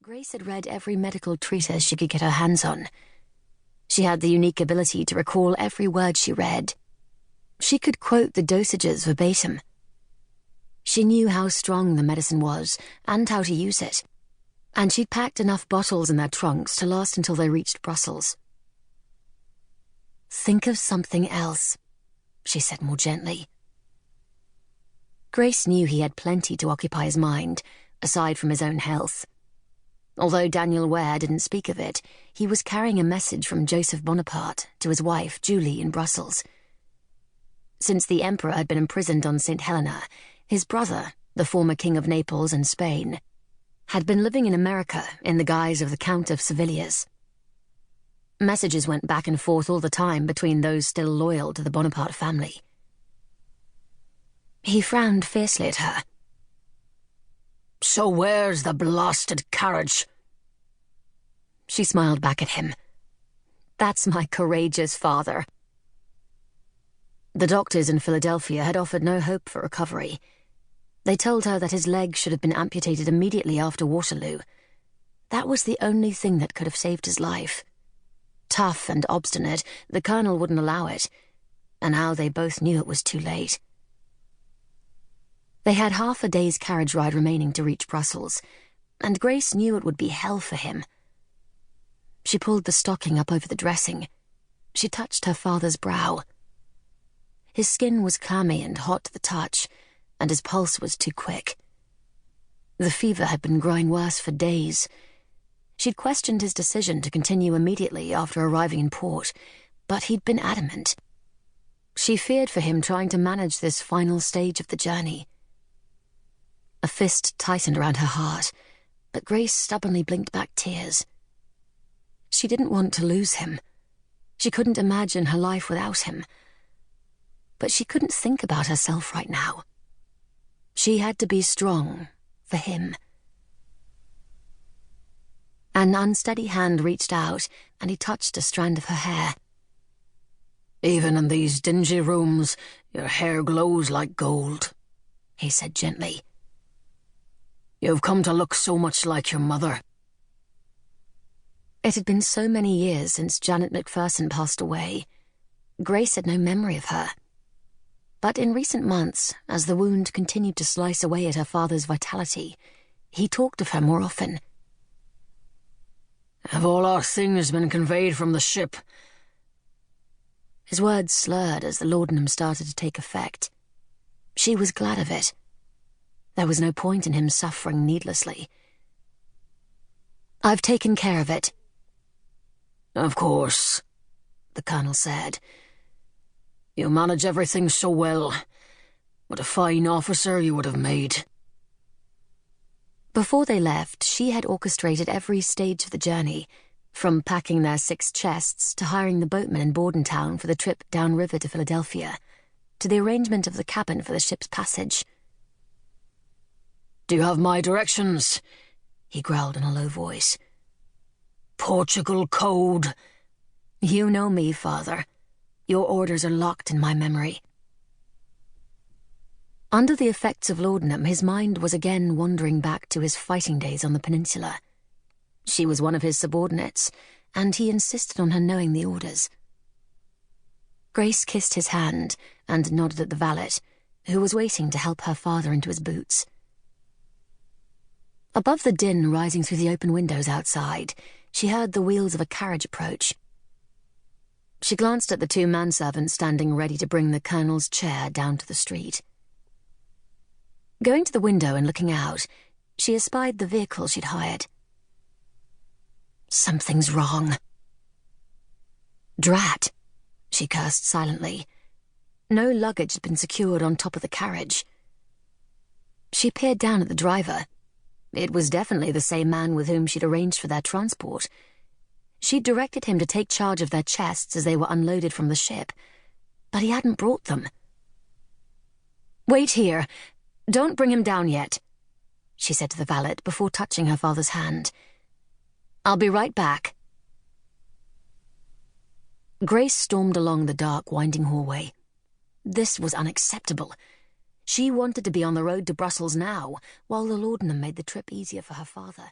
Grace had read every medical treatise she could get her hands on. She had the unique ability to recall every word she read. She could quote the dosages verbatim. She knew how strong the medicine was and how to use it, and she'd packed enough bottles in their trunks to last until they reached Brussels. "Think of something else," she said more gently. Grace knew he had plenty to occupy his mind, aside from his own health. Although Daniel Ware didn't speak of it, he was carrying a message from Joseph Bonaparte to his wife, Julie, in Brussels. Since the Emperor had been imprisoned on St. Helena, his brother, the former King of Naples and Spain, had been living in America in the guise of the Count of Sevilias. Messages went back and forth all the time between those still loyal to the Bonaparte family. He frowned fiercely at her. "So where's the blasted carriage?" She smiled back at him. "That's my courageous father." The doctors in Philadelphia had offered no hope for recovery. They told her that his leg should have been amputated immediately after Waterloo. That was the only thing that could have saved his life. Tough and obstinate, the colonel wouldn't allow it, and now they both knew it was too late. They had half a day's carriage ride remaining to reach Brussels, and Grace knew it would be hell for him. She pulled the stocking up over the dressing. She touched her father's brow. His skin was clammy and hot to the touch, and his pulse was too quick. The fever had been growing worse for days. She'd questioned his decision to continue immediately after arriving in port, but he'd been adamant. She feared for him trying to manage this final stage of the journey. A fist tightened around her heart, but Grace stubbornly blinked back tears. She didn't want to lose him. She couldn't imagine her life without him. But she couldn't think about herself right now. She had to be strong for him. An unsteady hand reached out, and he touched a strand of her hair. "Even in these dingy rooms, your hair glows like gold," he said gently. "You've come to look so much like your mother." It had been so many years since Janet McPherson passed away. Grace had no memory of her. But in recent months, as the wound continued to slice away at her father's vitality, he talked of her more often. "Have all our things been conveyed from the ship?" His words slurred as the laudanum started to take effect. She was glad of it. There was no point in him suffering needlessly. "I've taken care of it." "Of course," the colonel said. "You manage everything so well. What a fine officer you would have made." Before they left, she had orchestrated every stage of the journey, from packing their 6 chests to hiring the boatmen in Bordentown for the trip downriver to Philadelphia, to the arrangement of the cabin for the ship's passage. "Do you have my directions?" he growled in a low voice. "Portugal code." "You know me, father. Your orders are locked in my memory." Under the effects of laudanum, his mind was again wandering back to his fighting days on the peninsula. She was one of his subordinates, and he insisted on her knowing the orders. Grace kissed his hand and nodded at the valet, who was waiting to help her father into his boots. Above the din rising through the open windows outside, she heard the wheels of a carriage approach. She glanced at the 2 manservants standing ready to bring the colonel's chair down to the street. Going to the window and looking out, she espied the vehicle she'd hired. Something's wrong. Drat, she cursed silently. No luggage had been secured on top of the carriage. She peered down at the driver. It was definitely the same man with whom she'd arranged for their transport. She'd directed him to take charge of their chests as they were unloaded from the ship, but he hadn't brought them. "Wait here. Don't bring him down yet," she said to the valet before touching her father's hand. "I'll be right back." Grace stormed along the dark, winding hallway. This was unacceptable. She wanted to be on the road to Brussels now, while the laudanum made the trip easier for her father.